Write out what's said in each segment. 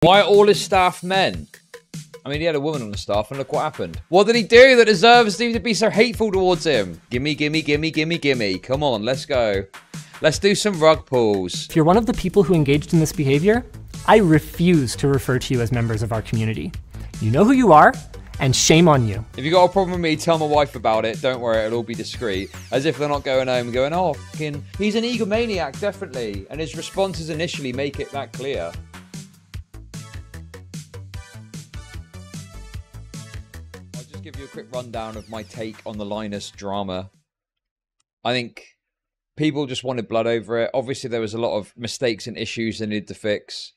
Why are all his staff men? I mean, he had a woman on the staff, and look what happened. What did he do that deserves him to be so hateful towards him? Gimme, gimme, gimme, gimme, gimme. Come on, let's go. Let's do some rug pulls. If you're one of the people who engaged in this behavior, I refuse to refer to you as members of our community. You know who you are, and shame on you. If you got a problem with me, tell my wife about it. Don't worry, it'll all be discreet. As if they're not going home and going, oh, fucking, he's an egomaniac, definitely. And his responses initially make it that clear. I'll just give you a quick rundown of my take on the Linus drama. I think people just wanted blood over it. Obviously, there was a lot of mistakes and issues they needed to fix.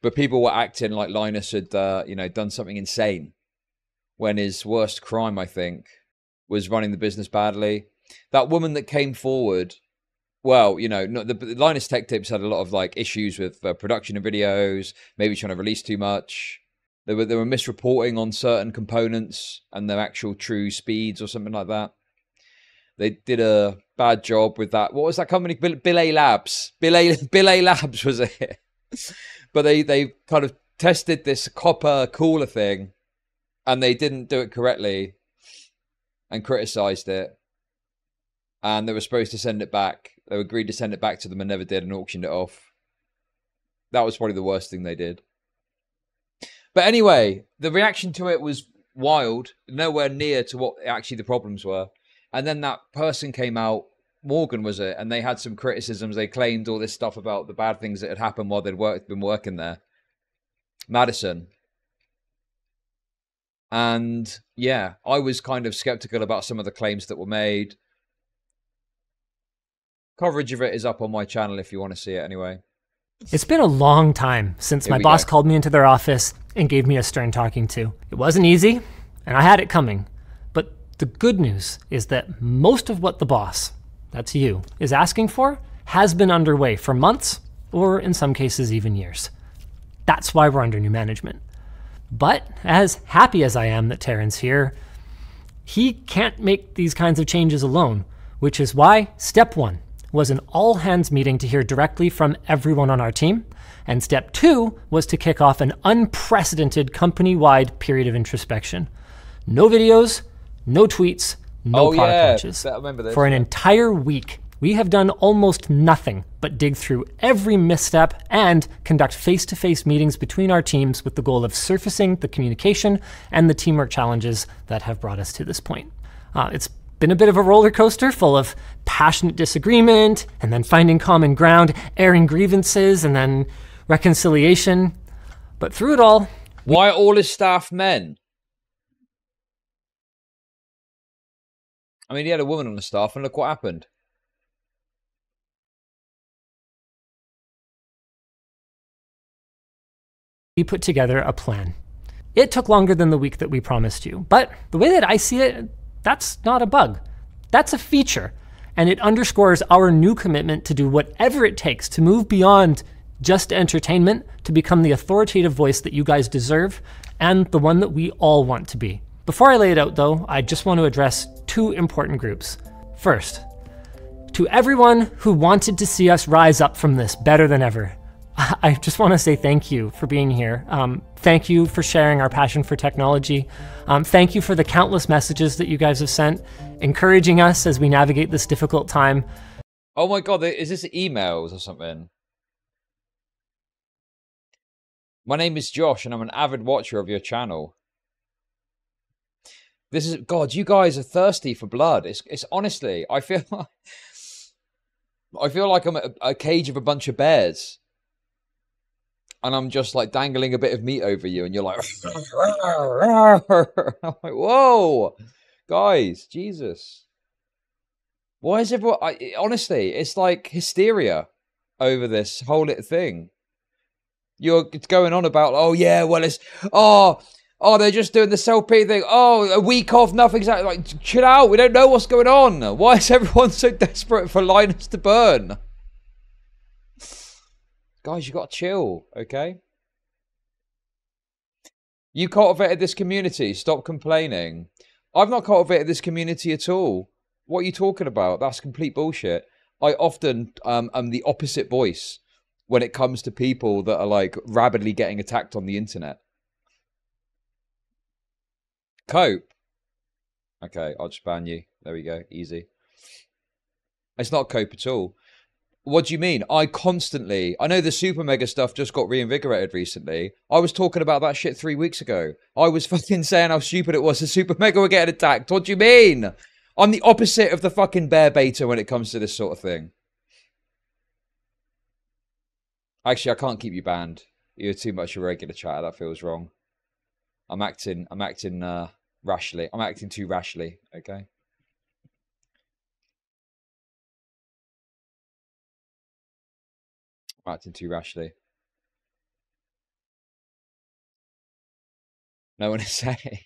But people were acting like Linus had, done something insane. When his worst crime, I think, was running the business badly. That woman that came forward, well, the Linus Tech tips had a lot of issues with production of videos, maybe trying to release too much. They were misreporting on certain components and their actual true speeds or something like that. They did a bad job with that. What was that company? Billet Labs. Billet Labs was it? But they kind of tested this copper cooler thing. And they didn't do it correctly and criticized it. And they were supposed to send it back. They agreed to send it back to them and never did and auctioned it off. That was probably the worst thing they did. But anyway, the reaction to it was wild. Nowhere near to what actually the problems were. And then that person came out, Morgan was it? And they had some criticisms. They claimed all this stuff about the bad things that had happened while they'd been working there. Madison. And yeah, I was kind of skeptical about some of the claims that were made. Coverage of it is up on my channel if you want to see it anyway. It's been a long time since my boss called me into their office and gave me a stern talking to. It wasn't easy, and I had it coming. But the good news is that most of what the boss, that's you, is asking for has been underway for months, or in some cases even years. That's why we're under new management. But as happy as I am that Terran's here, he can't make these kinds of changes alone, which is why step 1 was an all-hands meeting to hear directly from everyone on our team, and step 2 was to kick off an unprecedented company-wide period of introspection. No videos, no tweets, no product launches. I remember this. For an entire week, we have done almost nothing but dig through every misstep and conduct face-to-face meetings between our teams with the goal of surfacing the communication and the teamwork challenges that have brought us to this point. It's been a bit of a roller coaster full of passionate disagreement and then finding common ground, airing grievances and then reconciliation. But through it all... Why are all his staff men? I mean, he had a woman on the staff and look what happened. We put together a plan. It took longer than the week that we promised you, but the way that I see it, that's not a bug. That's a feature, and it underscores our new commitment to do whatever it takes to move beyond just entertainment to become the authoritative voice that you guys deserve and the one that we all want to be. Before I lay it out though, I just want to address 2 important groups. First, to everyone who wanted to see us rise up from this better than ever, I just want to say thank you for being here. Thank you for sharing our passion for technology. Thank you for the countless messages that you guys have sent, encouraging us as we navigate this difficult time. Oh my God, is this emails or something? My name is Josh and I'm an avid watcher of your channel. This is, God, you guys are thirsty for blood. It's honestly, I feel like I'm a cage of a bunch of bears. And I'm just like dangling a bit of meat over you, and you're like, I'm like, whoa, guys, Jesus. Why is everyone, honestly, it's like hysteria over this whole thing. It's going on about, oh yeah, well it's, oh, they're just doing the self-pity thing. Oh, a week off, nothing's happening. Like, chill out, we don't know what's going on. Why is everyone so desperate for Linus to burn? Guys, you got to chill, okay? You cultivated this community. Stop complaining. I've not cultivated this community at all. What are you talking about? That's complete bullshit. I often am the opposite voice when it comes to people that are like rabidly getting attacked on the internet. Cope. Okay, I'll just ban you. There we go. Easy. It's not cope at all. What do you mean? I know the Super Mega stuff just got reinvigorated recently. I was talking about that shit 3 weeks ago. I was fucking saying how stupid it was the Super Mega were getting attacked. What do you mean? I'm the opposite of the fucking bear beta when it comes to this sort of thing. Actually, I can't keep you banned. You're too much of a regular chatter. That feels wrong. I'm acting rashly. I'm acting too rashly, okay? I'm acting too rashly. No one is saying.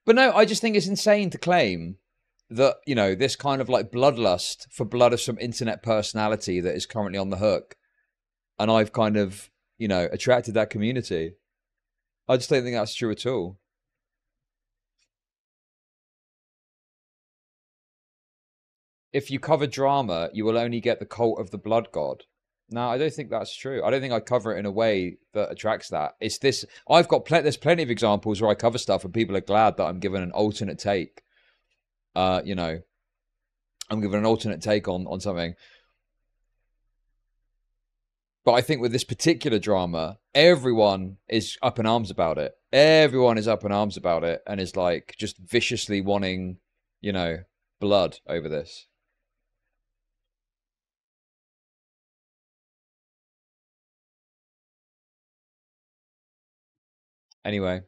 But no, I just think it's insane to claim that, you know, this kind of like bloodlust for blood of some internet personality that is currently on the hook. And I've kind of, you know, attracted that community. I just don't think that's true at all. If you cover drama, you will only get the cult of the blood god. No, I don't think that's true. I don't think I cover it in a way that attracts that. It's this. There's plenty of examples where I cover stuff and people are glad that I'm given an alternate take. You know, I'm given an alternate take on something. But I think with this particular drama, everyone is up in arms about it. Everyone is up in arms about it and is like just viciously wanting, you know, blood over this. Anyway.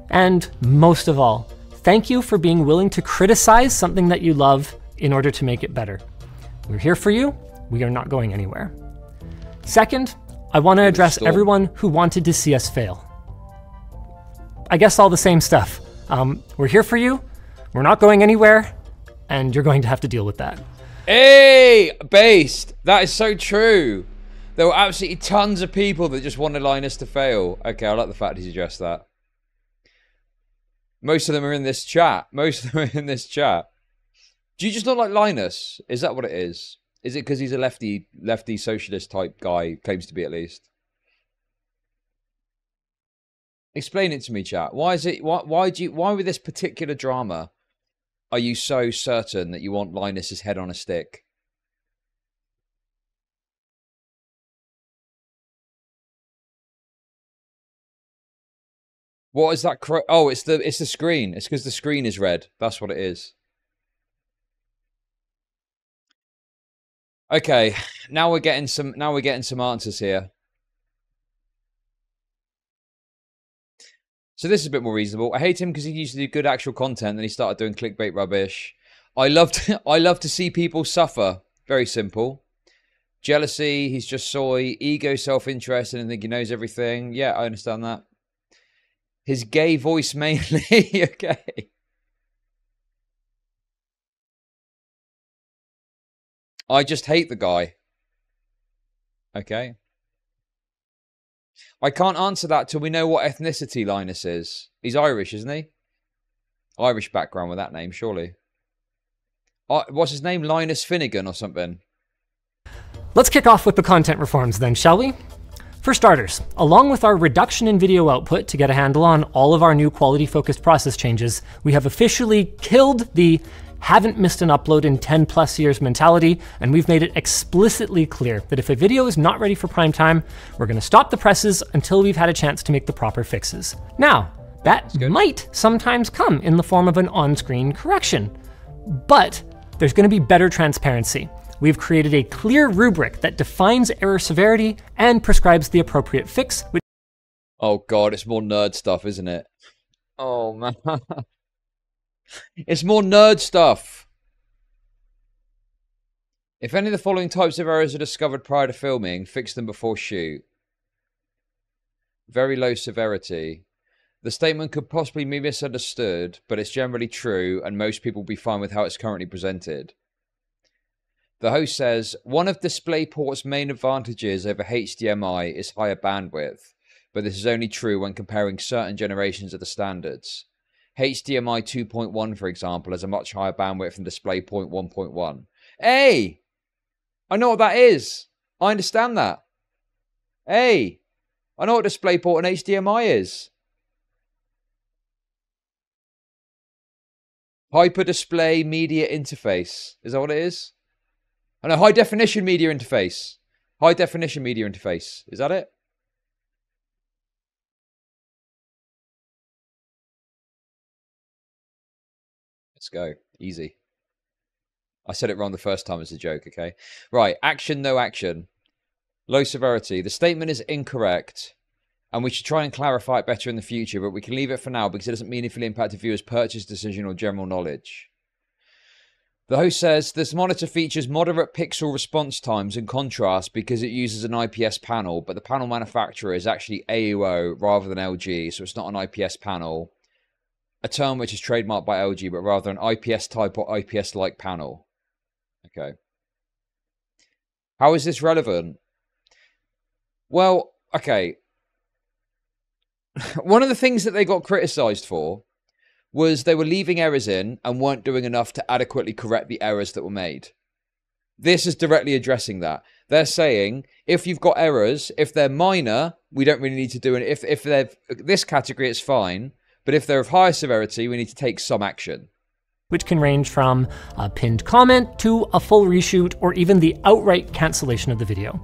And most of all, thank you for being willing to criticize something that you love in order to make it better. We're here for you. We are not going anywhere. Second, I want to address everyone who wanted to see us fail. I guess all the same stuff. We're here for you. We're not going anywhere. And you're going to have to deal with that. Hey, Based. That is so true. There were absolutely tons of people that just wanted Linus to fail. Okay, I like the fact he's addressed that. Most of them are in this chat. Most of them are in this chat. Do you just not like Linus? Is that what it is? Is it because he's a lefty socialist type guy, claims to be at least? Explain it to me, chat. Why is it? Why with this particular drama are you so certain that you want Linus's head on a stick? What is that? Oh, it's the screen. It's because the screen is red. That's what it is. Okay, now we're getting some answers here. So this is a bit more reasonable. I hate him because he used to do good actual content, then he started doing clickbait rubbish. I love to see people suffer. Very simple. Jealousy, he's just soy. Ego, self-interest, and think he knows everything. Yeah, I understand that. His gay voice mainly. Okay. I just hate the guy. Okay. I can't answer that till we know what ethnicity Linus is. He's Irish, isn't he? Irish background with that name, surely. What's his name? Linus Finnegan or something? Let's kick off with the content reforms then, shall we? For starters, along with our reduction in video output to get a handle on all of our new quality-focused process changes, we have officially killed the haven't missed an upload in 10 plus years mentality, and we've made it explicitly clear that if a video is not ready for prime time, we're going to stop the presses until we've had a chance to make the proper fixes. Now, that might sometimes come in the form of an on-screen correction, but there's going to be better transparency. We've created a clear rubric that defines error severity and prescribes the appropriate fix. Oh god, it's more nerd stuff, isn't it? Oh man. It's more nerd stuff. If any of the following types of errors are discovered prior to filming, fix them before shoot. Very low severity. The statement could possibly be misunderstood, but it's generally true, and most people will be fine with how it's currently presented. The host says, one of DisplayPort's main advantages over HDMI is higher bandwidth, but this is only true when comparing certain generations of the standards. HDMI 2.1, for example, has a much higher bandwidth than DisplayPort 1.1. Hey! I know what that is. I understand that. Hey, I know what DisplayPort and HDMI is. Hyper display media interface. Is that what it is? I know, high definition media interface. High definition media interface. Is that it? Let's go. Easy. I said it wrong the first time as a joke, okay? Right. Action, no action. Low severity. The statement is incorrect, and we should try and clarify it better in the future, but we can leave it for now because it doesn't meaningfully impact a viewer's purchase decision or general knowledge. The host says, this monitor features moderate pixel response times and contrast because it uses an IPS panel, but the panel manufacturer is actually AUO rather than LG, so it's not an IPS panel, a term which is trademarked by LG, but rather an IPS type or IPS-like panel. Okay. How is this relevant? Well, okay. One of the things that they got criticized for was they were leaving errors in and weren't doing enough to adequately correct the errors that were made. This is directly addressing that. They're saying, if you've got errors, if they're minor, we don't really need to do it. If they're this category, it's fine. But if they're of higher severity, we need to take some action. Which can range from a pinned comment to a full reshoot or even the outright cancellation of the video.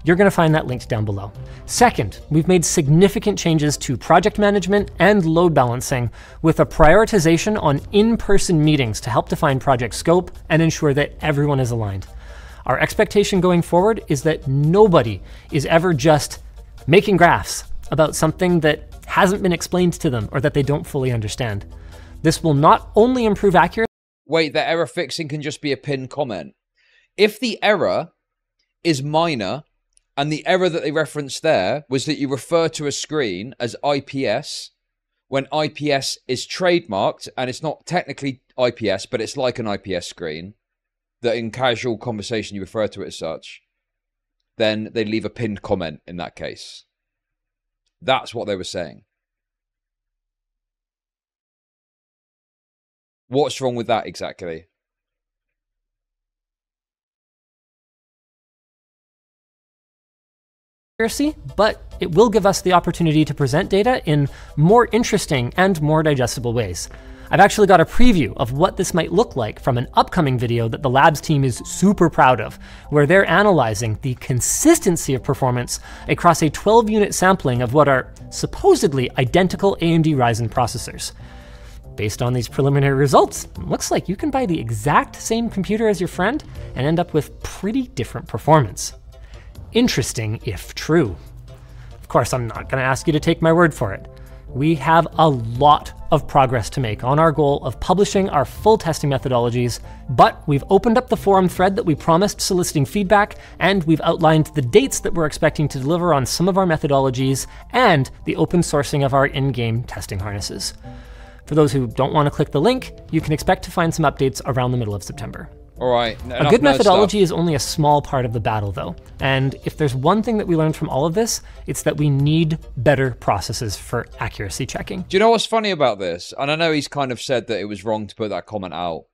You're going to find that linked down below. Second, we've made significant changes to project management and load balancing with a prioritization on in-person meetings to help define project scope and ensure that everyone is aligned. Our expectation going forward is that nobody is ever just making graphs about something that hasn't been explained to them or that they don't fully understand. This will not only improve accuracy. Wait, the error fixing can just be a pinned comment. If the error is minor, and the error that they referenced there was that you refer to a screen as IPS when IPS is trademarked, and it's not technically IPS, but it's like an IPS screen, that in casual conversation you refer to it as such, then they leave a pinned comment in that case. That's what they were saying. What's wrong with that exactly? But it will give us the opportunity to present data in more interesting and more digestible ways. I've actually got a preview of what this might look like from an upcoming video that the labs team is super proud of, where they're analyzing the consistency of performance across a 12-unit sampling of what are supposedly identical AMD Ryzen processors. Based on these preliminary results, it looks like you can buy the exact same computer as your friend and end up with pretty different performance. Interesting if true. Of course, I'm not going to ask you to take my word for it. We have a lot of progress to make on our goal of publishing our full testing methodologies, but we've opened up the forum thread that we promised soliciting feedback, and we've outlined the dates that we're expecting to deliver on some of our methodologies and the open sourcing of our in-game testing harnesses. For those who don't want to click the link, you can expect to find some updates around the middle of September. All right. A good methodology is only a small part of the battle, though. And if there's one thing that we learned from all of this, it's that we need better processes for accuracy checking. Do you know what's funny about this? And I know he's kind of said that it was wrong to put that comment out.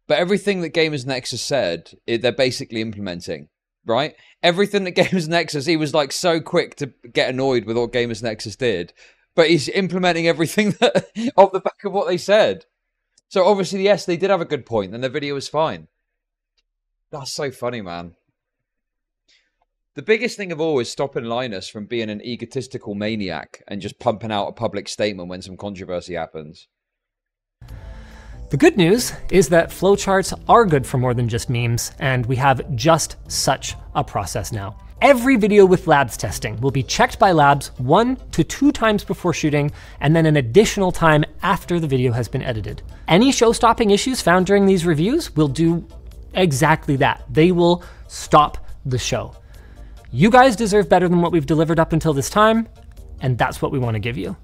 But everything that Gamers Nexus said, they're basically implementing, right? Everything that Gamers Nexus, he was like so quick to get annoyed with what Gamers Nexus did. But he's implementing everything that, off the back of what they said. So obviously, yes, they did have a good point, and the video was fine. That's so funny, man. The biggest thing of all is stopping Linus from being an egotistical maniac and just pumping out a public statement when some controversy happens. The good news is that flowcharts are good for more than just memes, and we have just such a process now. Every video with labs testing will be checked by labs 1 to 2 times before shooting, and then an additional time after the video has been edited. Any show-stopping issues found during these reviews will do exactly that. They will stop the show. You guys deserve better than what we've delivered up until this time, and that's what we want to give you.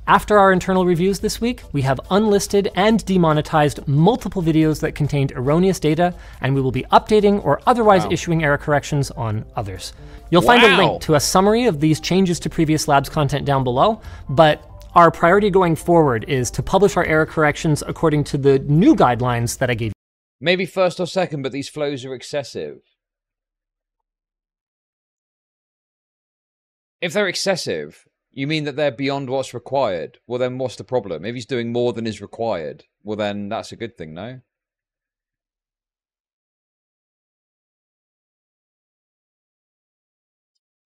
After our internal reviews this week, we have unlisted and demonetized multiple videos that contained erroneous data, and we will be updating or otherwise issuing error corrections on others. You'll find a link to a summary of these changes to previous labs content down below, but our priority going forward is to publish our error corrections according to the new guidelines that I gave you. Maybe first or second, but these flows are excessive. If they're excessive, you mean that they're beyond what's required. Well, then what's the problem? If he's doing more than is required, well, then that's a good thing, no?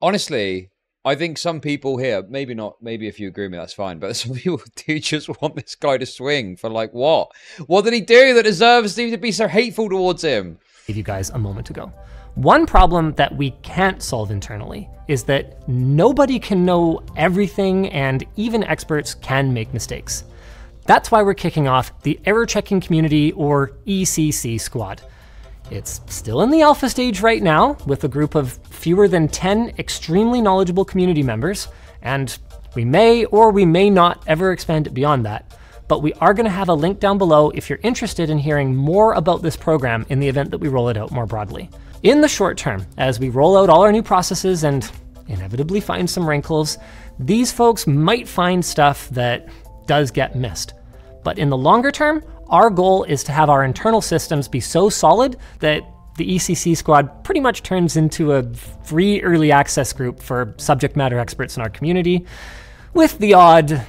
Honestly, I think some people here, maybe not, maybe if you agree with me, that's fine. But some people do just want this guy to swing for like what? What did he do that deserves you to be so hateful towards him? Gave you guys a moment ago. One problem that we can't solve internally is that nobody can know everything, and even experts can make mistakes. That's why we're kicking off the Error Checking Community, or ECC Squad. It's still in the alpha stage right now, with a group of fewer than 10 extremely knowledgeable community members, and we may or we may not ever expand it beyond that. But we are going to have a link down below if you're interested in hearing more about this program in the event that we roll it out more broadly. In the short term, as we roll out all our new processes and inevitably find some wrinkles, these folks might find stuff that does get missed. But in the longer term, our goal is to have our internal systems be so solid that the ECC Squad pretty much turns into a free early access group for subject matter experts in our community, with the odd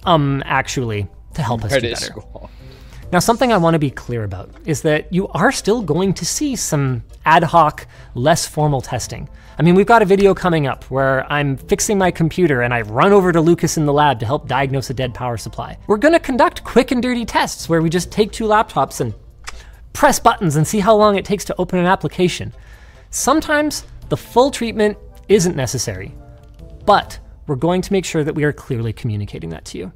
actually to help us do better. Now, something I want to be clear about is that you are still going to see some ad hoc, less formal testing. I mean, we've got a video coming up where I'm fixing my computer and I run over to Lucas in the lab to help diagnose a dead power supply. We're going to conduct quick and dirty tests where we just take 2 laptops and press buttons and see how long it takes to open an application. Sometimes the full treatment isn't necessary, but we're going to make sure that we are clearly communicating that to you.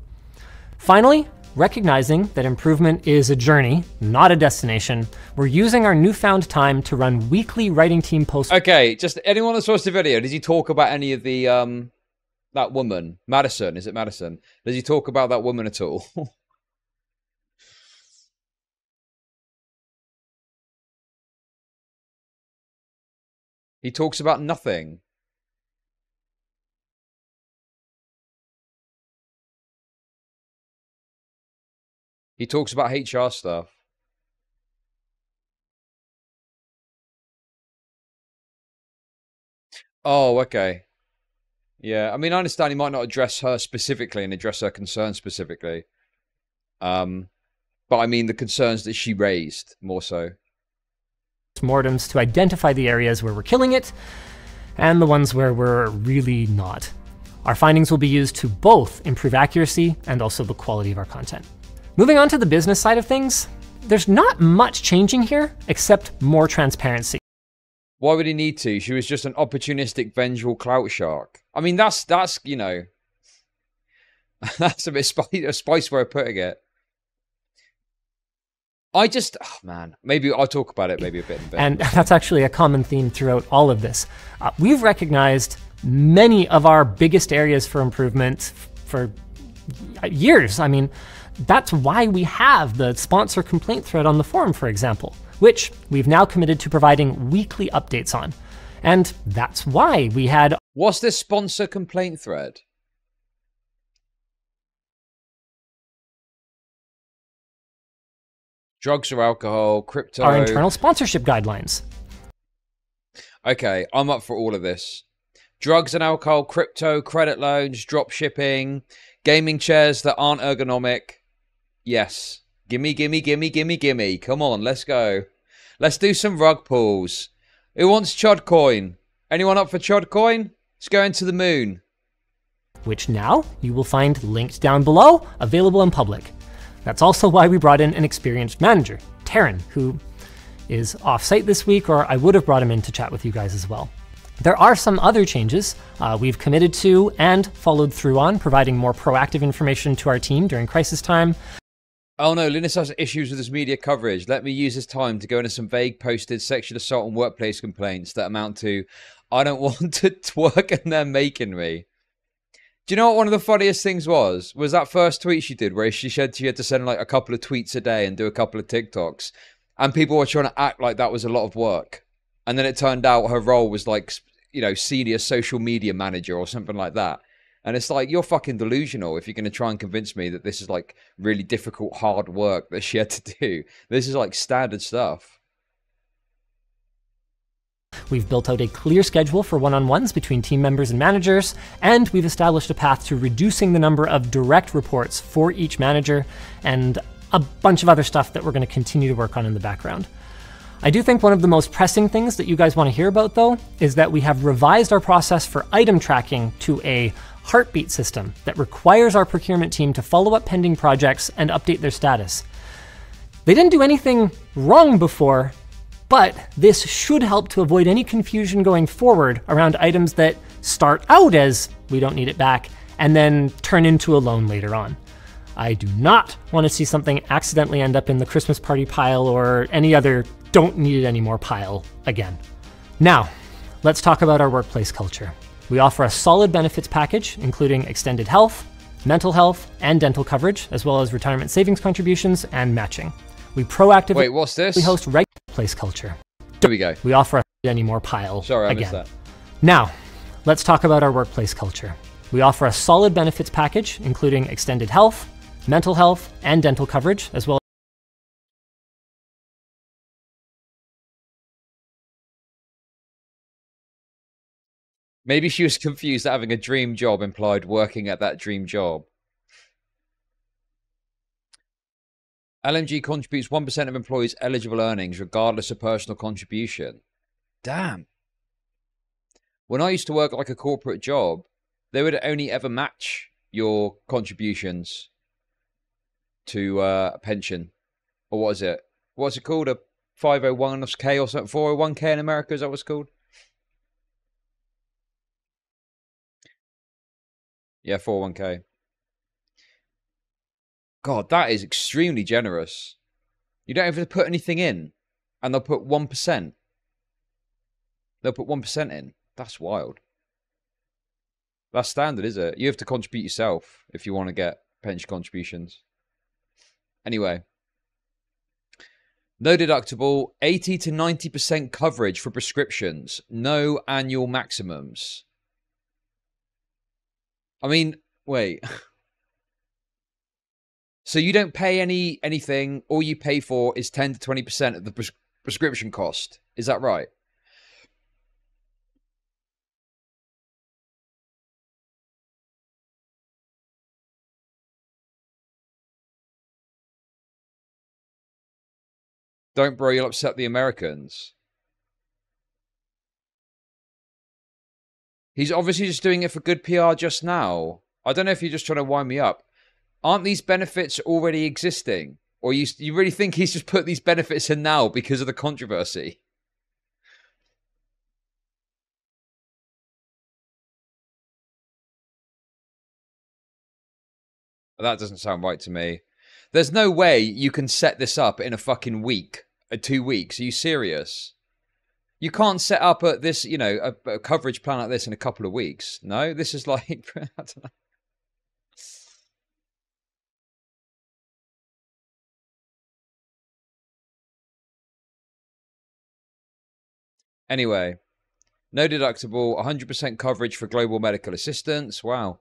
Finally, recognizing that improvement is a journey, not a destination, we're using our newfound time to run weekly writing team posts. Okay, just anyone that watched the video, did he talk about any of the, that woman? Madison, is it Madison? Does he talk about that woman at all? He talks about nothing. He talks about HR stuff. Oh, okay. Yeah, I mean, I understand he might not address her specifically and address her concerns specifically. But I mean the concerns that she raised, more so. Mortems to identify the areas where we're killing it, and the ones where we're really not. Our findings will be used to both improve accuracy and also the quality of our content. Moving on to the business side of things, there's not much changing here, except more transparency. Why would he need to? She was just an opportunistic, vengeful clout shark. I mean, that's you know, that's a bit a spice way of putting it. Oh man, maybe I'll talk about it maybe a bit. And that's actually a common theme throughout all of this. We've recognized many of our biggest areas for improvement for years. I mean, that's why we have the sponsor complaint thread on the forum, for example, which we've now committed to providing weekly updates on. And that's why we had... What's this sponsor complaint thread? Drugs or alcohol, crypto... Our internal sponsorship guidelines. Okay, I'm up for all of this. Drugs and alcohol, crypto, credit loans, drop shipping, gaming chairs that aren't ergonomic. Yes. Gimme, gimme, gimme, gimme, gimme. Come on, let's go. Let's do some rug pulls. Who wants Chud coin? Anyone up for Chud coin? Let's go into the moon. Which now you will find linked down below, available in public. That's also why we brought in an experienced manager, Taryn, who is off-site this week, or I would have brought him in to chat with you guys as well. There are some other changes we've committed to and followed through on, providing more proactive information to our team during crisis time. Oh no, Linus has issues with his media coverage. Let me use this time to go into some vague posted sexual assault and workplace complaints that amount to, I don't want to twerk and they're making me. Do you know what one of the funniest things was? Was that first tweet she did where she said she had to send like a couple of tweets a day and do a couple of TikToks. And people were trying to act like that was a lot of work. And then it turned out her role was like, you know, senior social media manager or something like that. And it's like, you're fucking delusional if you're going to try and convince me that this is like really difficult, hard work that she had to do. This is like standard stuff. We've built out a clear schedule for one-on-ones between team members and managers, and we've established a path to reducing the number of direct reports for each manager, and a bunch of other stuff that we're going to continue to work on in the background. I do think one of the most pressing things that you guys want to hear about, though, is that we have revised our process for item tracking to a heartbeat system that requires our procurement team to follow up pending projects and update their status. They didn't do anything wrong before, but this should help to avoid any confusion going forward around items that start out as we don't need it back and then turn into a loan later on. I do not want to see something accidentally end up in the Christmas party pile or any other don't need it anymore pile again. Now, let's talk about our workplace culture. We offer a solid benefits package, including extended health, mental health, and dental coverage, as well as retirement savings contributions and matching. We proactively Wait, what's this? host regular workplace culture. There we go. We offer a any more pile Sorry, I again. missed that. Now, let's talk about our workplace culture. We offer a solid benefits package, including extended health, mental health, and dental coverage, as well. Maybe she was confused that having a dream job implied working at that dream job. LMG contributes 1% of employees' eligible earnings, regardless of personal contribution. Damn. When I used to work like a corporate job, they would only ever match your contributions to a pension. Or what is it? What's it called? A 501k or something? 401k in America, is that what it's called? Yeah, 401k. God, that is extremely generous. You don't have to put anything in, and they'll put 1%. They'll put 1% in. That's wild. That's standard, is it? You have to contribute yourself if you want to get pension contributions. Anyway. No deductible, 80 to 90% coverage for prescriptions. No annual maximums. I mean, wait. So you don't pay anything. All you pay for is 10 to 20% of the prescription cost. Is that right? Don't, bro, you'll upset the Americans. He's obviously just doing it for good PR just now. I don't know if you're just trying to wind me up. Aren't these benefits already existing? Or you really think he's just put these benefits in now because of the controversy? That doesn't sound right to me. There's no way you can set this up in a fucking week, 2 weeks. Are you serious? You can't set up this, you know, a coverage plan like this in a couple of weeks. No, this is like, I don't know. Anyway, no deductible, 100% coverage for global medical assistance. Wow.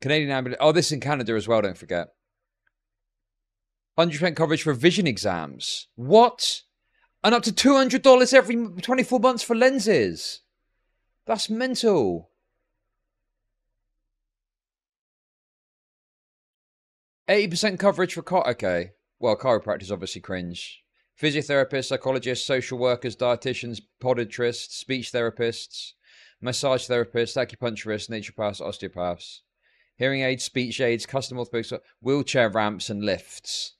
Canadian ambulance. Oh, this is in Canada as well, don't forget. 100% coverage for vision exams. What? And up to $200 every 24 months for lenses. That's mental. 80% coverage for okay. Well, chiropractors obviously cringe. Physiotherapists, psychologists, social workers, dietitians, podiatrists, speech therapists, massage therapists, acupuncturists, naturopaths, osteopaths, hearing aids, speech aids, custom orthopedics, wheelchair ramps and lifts.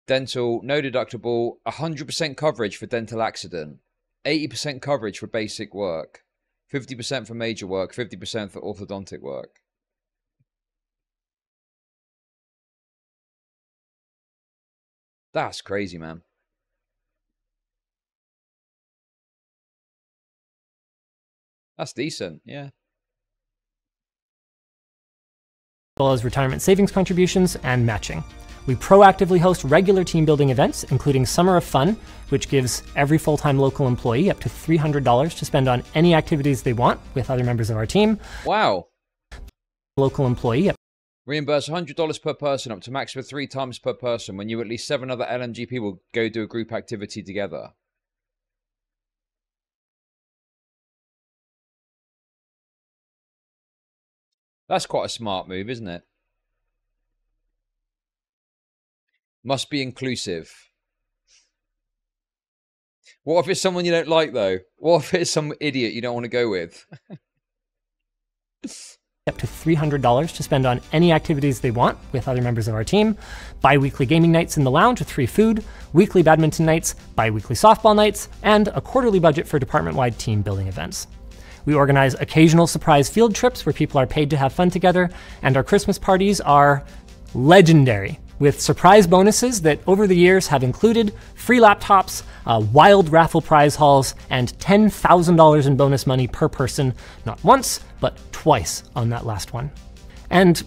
Dental, no deductible, 100% coverage for dental accident, 80% coverage for basic work, 50% for major work, 50% for orthodontic work. That's crazy, man. That's decent, yeah. As well as retirement savings contributions and matching. We proactively host regular team building events, including Summer of Fun, which gives every full-time local employee up to $300 to spend on any activities they want with other members of our team. Wow. Local employee. Reimburse $100 per person up to maximum 3 times per person when you at least 7 other LMG people go do a group activity together. That's quite a smart move, isn't it? Must be inclusive. What if it's someone you don't like, though? What if it's some idiot you don't want to go with? Up to $300 to spend on any activities they want with other members of our team, bi-weekly gaming nights in the lounge with free food, weekly badminton nights, bi-weekly softball nights, and a quarterly budget for department-wide team building events. We organize occasional surprise field trips where people are paid to have fun together, and our Christmas parties are legendary, with surprise bonuses that over the years have included free laptops, wild raffle prize hauls, and $10,000 in bonus money per person, not once, but twice on that last one. And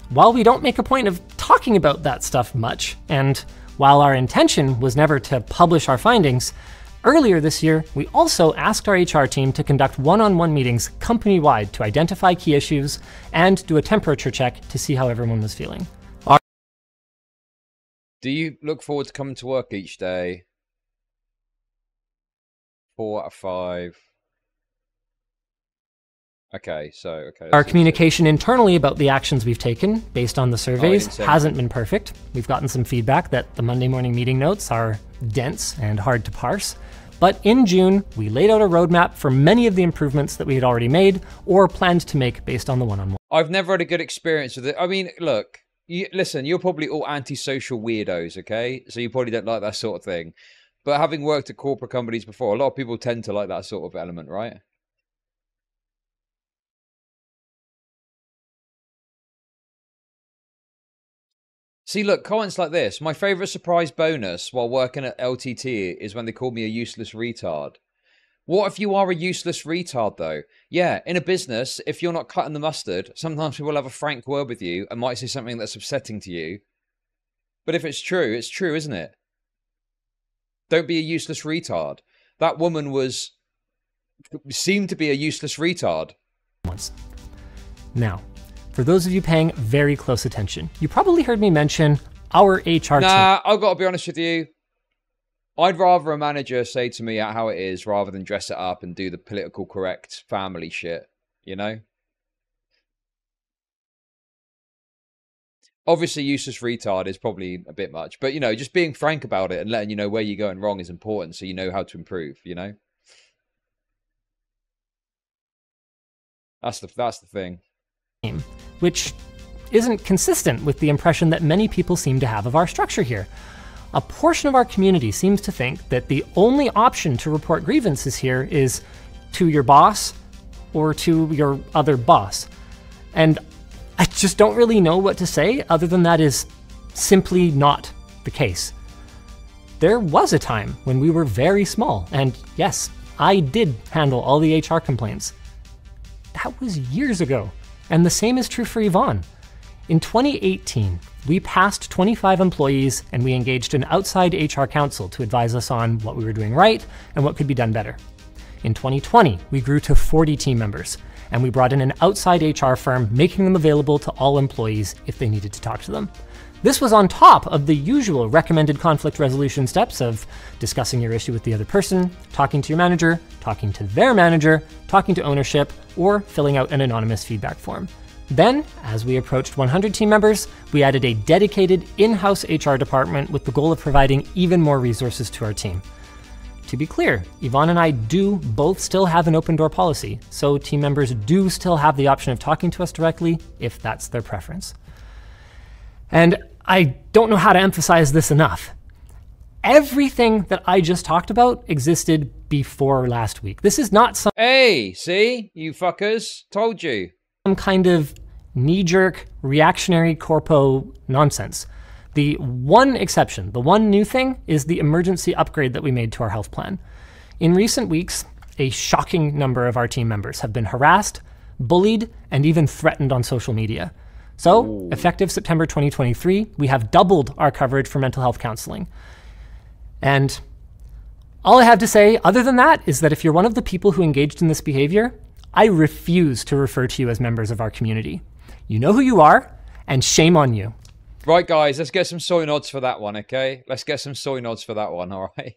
while we don't make a point of talking about that stuff much, and while our intention was never to publish our findings, earlier this year, we also asked our HR team to conduct one-on-one meetings company-wide to identify key issues and do a temperature check to see how everyone was feeling. Do you look forward to coming to work each day? 4 out of 5. Okay. Our communication internally about the actions we've taken, based on the surveys, hasn't been perfect. We've gotten some feedback that the Monday morning meeting notes are dense and hard to parse. But in June, we laid out a roadmap for many of the improvements that we had already made or planned to make based on the one-on-one. I've never had a good experience with it. I mean, look, listen, you're probably all antisocial weirdos, okay? So you probably don't like that sort of thing. But having worked at corporate companies before, a lot of people tend to like that sort of element, right? See, look, comments like this. My favorite surprise bonus while working at LTT is when they call me a useless retard. What if you are a useless retard, though? Yeah, in a business, if you're not cutting the mustard, sometimes people have a frank word with you and might say something that's upsetting to you. But if it's true, isn't it? Don't be a useless retard. That woman seemed to be a useless retard. Now, for those of you paying very close attention, you probably heard me mention our HR team. Nah, I've got to be honest with you. I'd rather a manager say to me how it is rather than dress it up and do the political correct family shit, you know? Obviously, useless retard is probably a bit much, but, you know, just being frank about it and letting you know where you're going wrong is important so you know how to improve, you know? That's the thing. Which isn't consistent with the impression that many people seem to have of our structure here. A portion of our community seems to think that the only option to report grievances here is to your boss or to your other boss. And I just don't really know what to say other than that is simply not the case. There was a time when we were very small, and yes, I did handle all the HR complaints. That was years ago, and the same is true for Yvonne. In 2018, we passed 25 employees and we engaged an outside HR counsel to advise us on what we were doing right and what could be done better. In 2020, we grew to 40 team members, and we brought in an outside HR firm, making them available to all employees if they needed to talk to them. This was on top of the usual recommended conflict resolution steps of discussing your issue with the other person, talking to your manager, talking to their manager, talking to ownership, or filling out an anonymous feedback form. Then, as we approached 100 team members, we added a dedicated in-house HR department with the goal of providing even more resources to our team. To be clear, Yvonne and I do both still have an open door policy, so team members do still have the option of talking to us directly if that's their preference. And I don't know how to emphasize this enough. Everything that I just talked about existed before last week. This is not some— Hey, see? You fuckers. Told you. Some kind of knee-jerk, reactionary corpo nonsense. The one exception, the one new thing, is the emergency upgrade that we made to our health plan. In recent weeks, a shocking number of our team members have been harassed, bullied, and even threatened on social media. So, effective September 2023, we have doubled our coverage for mental health counseling. And all I have to say, other than that, is that if you're one of the people who engaged in this behavior, I refuse to refer to you as members of our community. You know who you are, and shame on you. Right, guys, let's get some soy nods for that one, okay? Let's get some soy nods for that one, all right?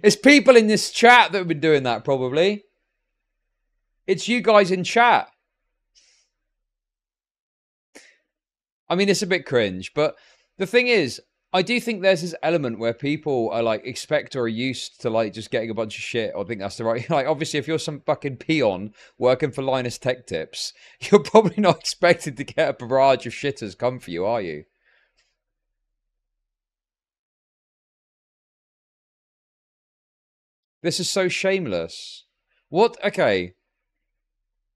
It's people in this chat that have been doing that, probably. It's you guys in chat. I mean, it's a bit cringe, but the thing is, I do think there's this element where people are like expect or are used to like just getting a bunch of shit or think that's the right. Like, obviously, if you're some fucking peon working for Linus Tech Tips, you're probably not expected to get a barrage of shitters come for you, are you? This is so shameless. What? Okay.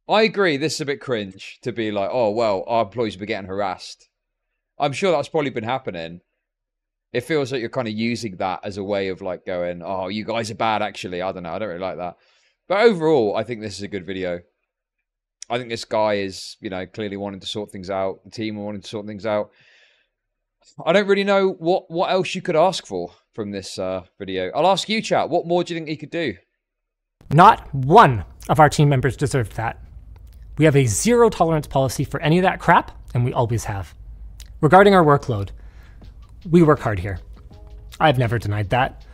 I agree, this is a bit cringe to be like, oh, well, our employees will be getting harassed. I'm sure that's probably been happening. It feels like you're kind of using that as a way of like going, oh, you guys are bad, actually. I don't know. I don't really like that. But overall, I think this is a good video. I think this guy is, you know, clearly wanting to sort things out. The team are wanting to sort things out. I don't really know what else you could ask for from this video. I'll ask you, chat. What more do you think he could do? Not one of our team members deserved that. We have a zero tolerance policy for any of that crap, and we always have. Regarding our workload, we work hard here. I've never denied that.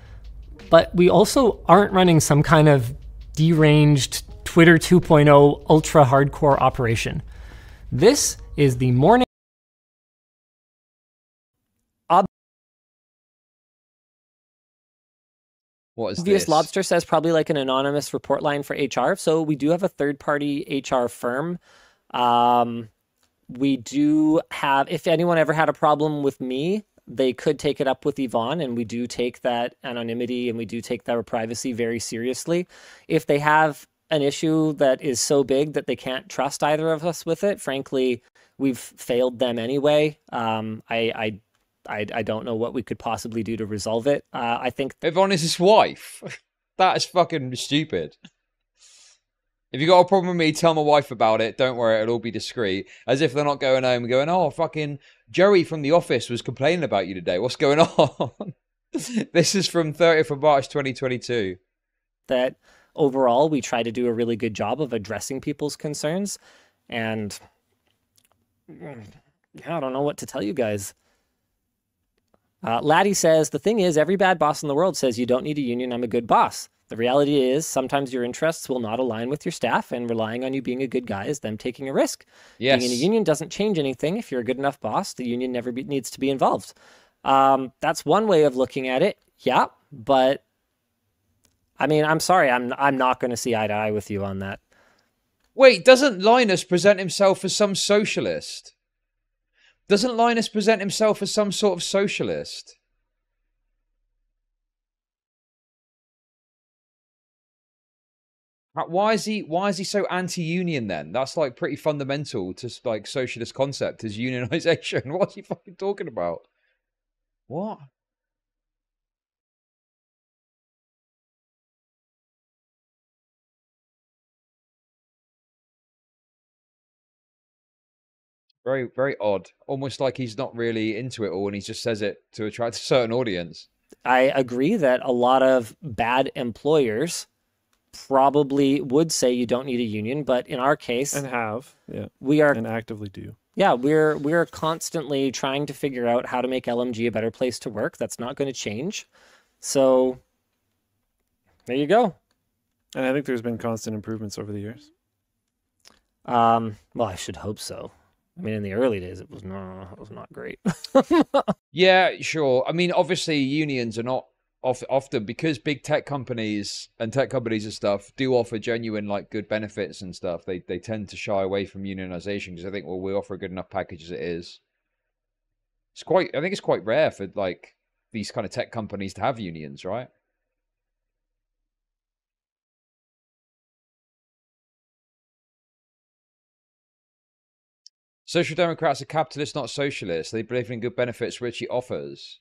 But we also aren't running some kind of deranged Twitter 2.0 ultra hardcore operation. This is the morning. What is Obvious this? Lobster says probably like an anonymous report line for HR. So we do have a third-party HR firm. We do have, if anyone ever had a problem with me, they could take it up with Yvonne, and we do take that anonymity and we do take that privacy very seriously. If they have an issue that is so big that they can't trust either of us with it, frankly, we've failed them anyway. I don't know what we could possibly do to resolve it. I think Yvonne is his wife. That is fucking stupid. If you got a problem with me, tell my wife about it. Don't worry, it'll all be discreet. As if they're not going home and going, oh, fucking Joey from the office was complaining about you today. What's going on? This is from 30th of March, 2022. that overall we try to do a really good job of addressing people's concerns. And I don't know what to tell you guys. Laddie says, the thing is, every bad boss in the world says you don't need a union, I'm a good boss. The reality is sometimes your interests will not align with your staff, and relying on you being a good guy is them taking a risk. Yes. Being in a union doesn't change anything. If you're a good enough boss, the union never needs to be involved. That's one way of looking at it. Yeah, but I mean, I'm sorry, I'm not going to see eye to eye with you on that. Wait, doesn't Linus present himself as some socialist? Doesn't Linus present himself as some sort of socialist? Why is he so anti-union then? That's like pretty fundamental to like socialist concept is unionization. What's he fucking talking about? What? Very, very odd. Almost like he's not really into it all and he just says it to attract a certain audience. I agree that a lot of bad employers probably would say you don't need a union, but in our case, and have, yeah, we are and actively do. Yeah, we're constantly trying to figure out how to make LMG a better place to work. That's not going to change. So there you go. And I think there's been constant improvements over the years. Well, I should hope so. I mean, in the early days, it was not great. Yeah, sure. I mean, obviously, unions are not often because big tech companies and stuff do offer genuine like good benefits and stuff. They tend to shy away from unionization because I think, well, we offer a good enough package as it is. I think it's quite rare for like these kind of tech companies to have unions, right? Social Democrats are capitalists, not socialists. They believe in good benefits which he offers.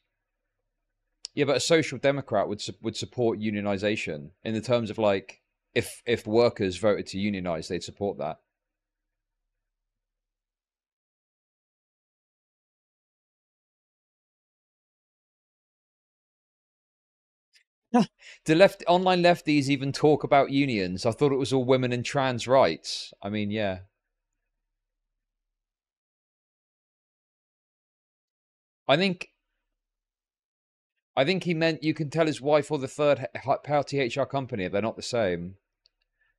Yeah, but a social democrat would support unionization in the terms of like if workers voted to unionize, they'd support that. Do online lefties even talk about unions? I thought it was all women and trans rights. I mean, yeah. I think he meant you can tell his wife or the third party HR company. They're not the same.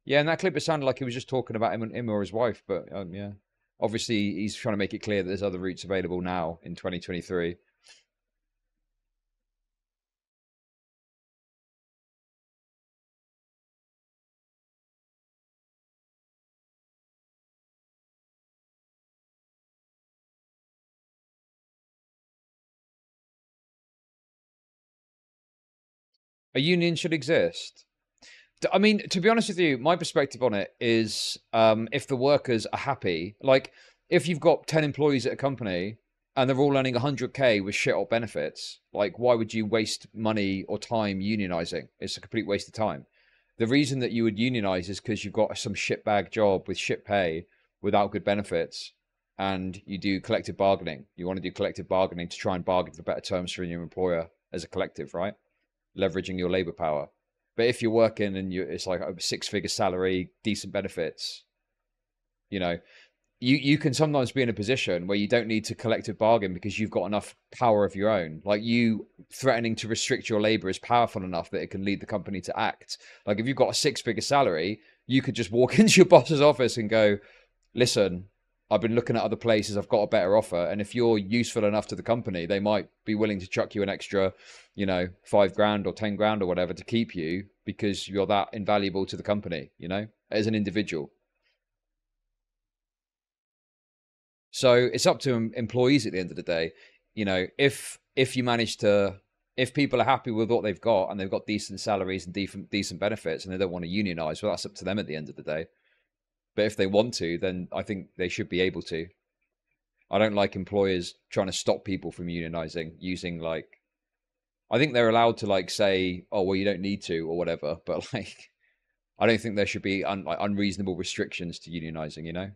Yeah, in that clip, it sounded like he was just talking about him or his wife. But yeah, obviously, he's trying to make it clear that there's other routes available now in 2023. A union should exist. I mean, to be honest with you, my perspective on it is if the workers are happy, like if you've got 10 employees at a company and they're all earning 100K with shit hot benefits, like why would you waste money or time unionizing? It's a complete waste of time. The reason that you would unionize is because you've got some shitbag job with shit pay without good benefits and you do collective bargaining. You want to do collective bargaining to try and bargain for better terms for your employer as a collective, right? Leveraging your labor power. But if you're working and it's like a 6-figure salary, decent benefits, you know, you can sometimes be in a position where you don't need to collective bargain because you've got enough power of your own. Like you threatening to restrict your labor is powerful enough that it can lead the company to act. Like if you've got a 6-figure salary, you could just walk into your boss's office and go, listen, I've been looking at other places, I've got a better offer. And if you're useful enough to the company, they might be willing to chuck you an extra, you know, 5 grand or 10 grand or whatever to keep you because you're that invaluable to the company, you know, as an individual. So it's up to employees at the end of the day. You know, if you manage to, if people are happy with what they've got and they've got decent salaries and decent benefits and they don't want to unionize, well, that's up to them at the end of the day. But if they want to, then I think they should be able to. I don't like employers trying to stop people from unionizing using like, I think they're allowed to like say, oh, well, you don't need to or whatever. But like, I don't think there should be unreasonable restrictions to unionizing, you know?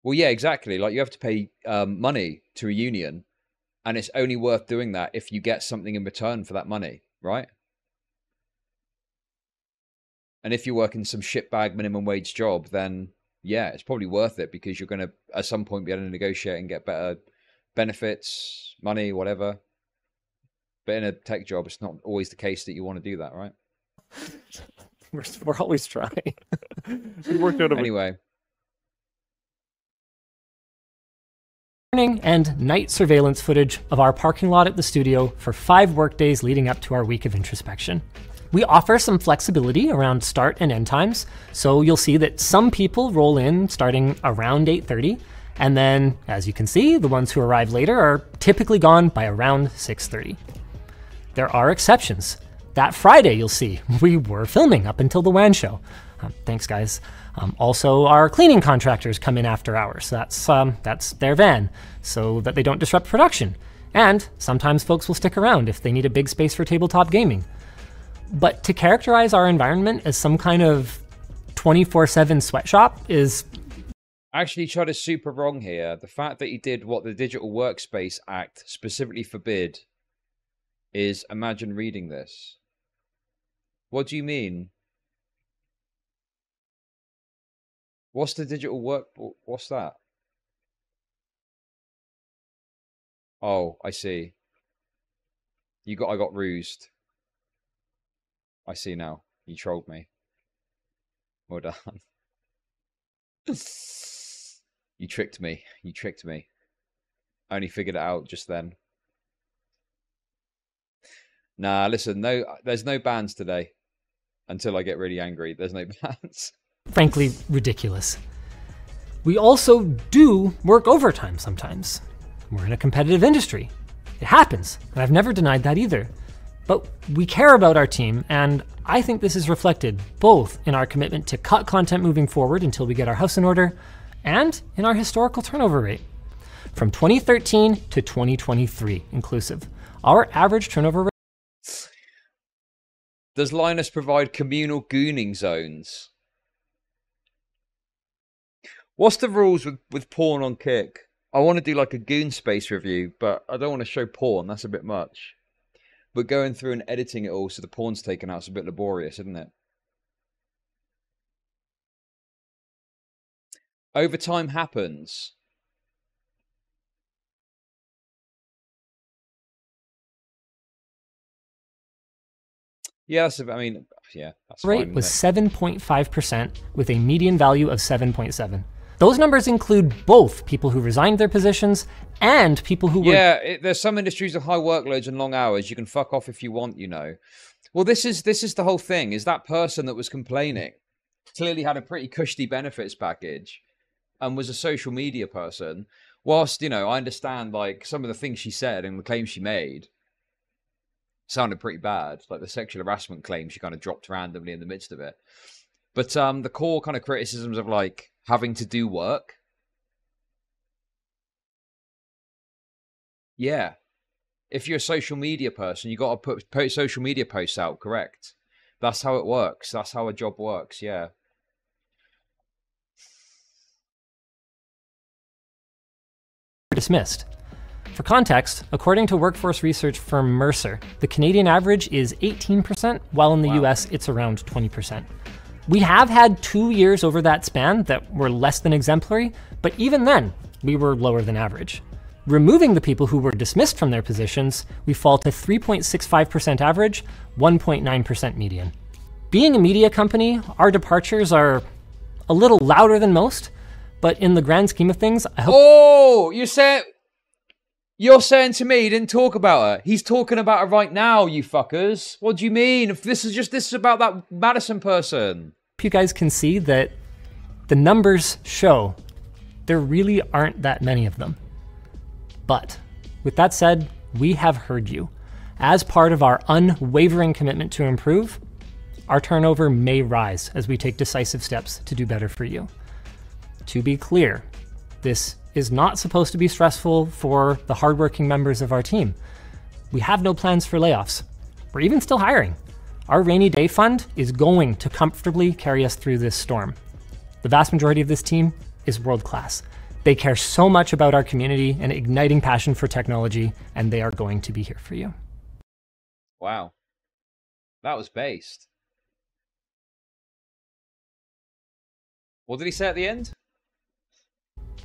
Well, yeah, exactly. Like you have to pay money to a union, and it's only worth doing that if you get something in return for that money, right? And if you're working some shitbag minimum wage job, then yeah, it's probably worth it because you're going to at some point be able to negotiate and get better benefits, money, whatever. But in a tech job, it's not always the case that you want to do that, right? We're always trying. We worked out Anyway. Morning and night surveillance footage of our parking lot at the studio for 5 workdays leading up to our week of introspection. We offer some flexibility around start and end times, so you'll see that some people roll in starting around 8:30, and then, as you can see, the ones who arrive later are typically gone by around 6:30. There are exceptions. That Friday, you'll see, we were filming up until the WAN show. Thanks, guys. Also, our cleaning contractors come in after hours. That's their van, so that they don't disrupt production. And sometimes folks will stick around if they need a big space for tabletop gaming. But to characterize our environment as some kind of 24/7 sweatshop is... Actually, Chud is super wrong here. The fact that he did what the Digital Workspace Act specifically forbid is, imagine reading this. What do you mean? What's the digital work? What's that? Oh, I see. I got rused. I see now. You trolled me. Well done. You tricked me. You tricked me. I only figured it out just then. Nah, listen, there's no bans today. Until I get really angry, there's no bans. Frankly, ridiculous. We also do work overtime sometimes. We're in a competitive industry. It happens, and I've never denied that either. But we care about our team, and I think this is reflected both in our commitment to cut content moving forward until we get our house in order, and in our historical turnover rate. From 2013 to 2023 inclusive, our average turnover rate... Does Linus provide communal gooning zones? What's the rules with porn on Kick? I want to do like a Goon Space review, but I don't want to show porn. That's a bit much. But going through and editing it all so the porn's taken out is a bit laborious, isn't it? Overtime happens. Yeah, that's. I mean, yeah, that's rate fine, was 7.5% with a median value of 7.7. Those numbers include both people who resigned their positions and people who were... Yeah, there's some industries with high workloads and long hours. You can fuck off if you want, you know. Well, this is the whole thing. Is that person that was complaining clearly had a pretty cushy benefits package and was a social media person. Whilst, you know, I understand like some of the things she said and the claims she made sounded pretty bad. Like the sexual harassment claim she kind of dropped randomly in the midst of it. But the core kind of criticisms of like having to do work. Yeah. If you're a social media person, you got to put social media posts out, correct? That's how it works. That's how a job works, yeah. dismissed. For context, according to workforce research firm Mercer, the Canadian average is 18%, while in the US it's around 20%. We have had 2 years over that span that were less than exemplary, but even then, we were lower than average. Removing the people who were dismissed from their positions, we fall to 3.65% average, 1.9% median. Being a media company, our departures are a little louder than most, but in the grand scheme of things, I hope... Oh, you're saying to me he didn't talk about her. He's talking about her right now, you fuckers. What do you mean? If this is about that Madison person. You guys can see that the numbers show there really aren't that many of them. But with that said, we have heard you. As part of our unwavering commitment to improve, our turnover may rise as we take decisive steps to do better for you. To be clear, this is not supposed to be stressful for the hardworking members of our team. We have no plans for layoffs. We're even still hiring. Our rainy day fund is going to comfortably carry us through this storm. The vast majority of this team is world-class. They care so much about our community and igniting passion for technology, and they are going to be here for you. Wow. That was based. What did he say at the end?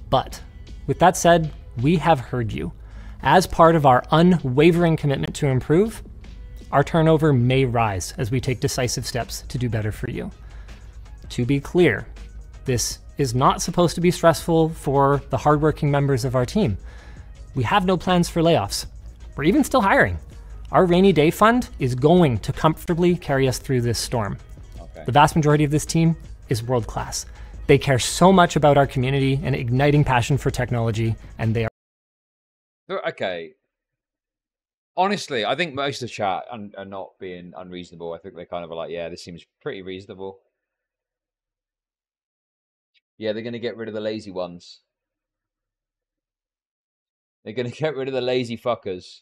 But with that said, we have heard you. As part of our unwavering commitment to improve, our turnover may rise as we take decisive steps to do better for you. To be clear, this is not supposed to be stressful for the hardworking members of our team. We have no plans for layoffs. We're even still hiring. Our rainy day fund is going to comfortably carry us through this storm. Okay. The vast majority of this team is world-class. They care so much about our community and igniting passion for technology, and they are... Okay. Honestly, I think most of the chat are not being unreasonable. I think they kind of are like, yeah, this seems pretty reasonable. Yeah, they're going to get rid of the lazy ones. They're going to get rid of the lazy fuckers.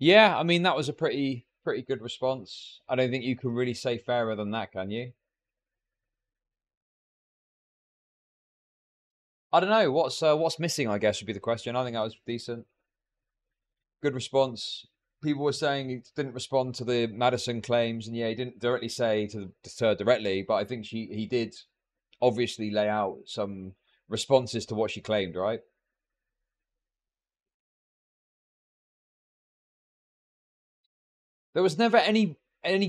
Yeah, I mean, that was a pretty good response. I don't think you can really say fairer than that, can you? I don't know. What's missing, I guess, would be the question. I think that was decent. Good response. People were saying he didn't respond to the Madison claims, and yeah, he didn't directly say to her directly, but I think he did obviously lay out some responses to what she claimed, right? There was never any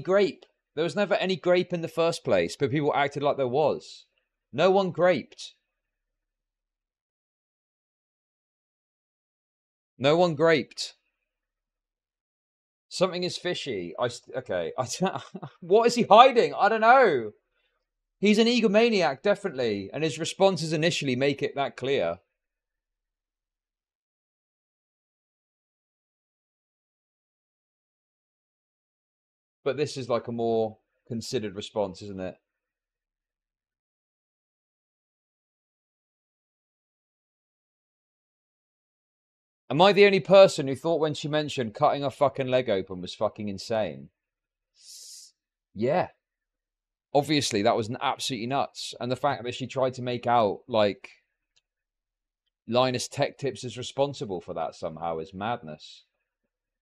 grape. There was never any grape in the first place, but people acted like there was. No one graped. No one graped. Something is fishy. Okay. What is he hiding? I don't know. He's an egomaniac, definitely, and his responses initially make it that clear. But this is like a more considered response, isn't it? Am I the only person who thought when she mentioned cutting her fucking leg open was fucking insane? Yeah. Obviously, that was absolutely nuts. And the fact that she tried to make out like Linus Tech Tips is responsible for that somehow is madness.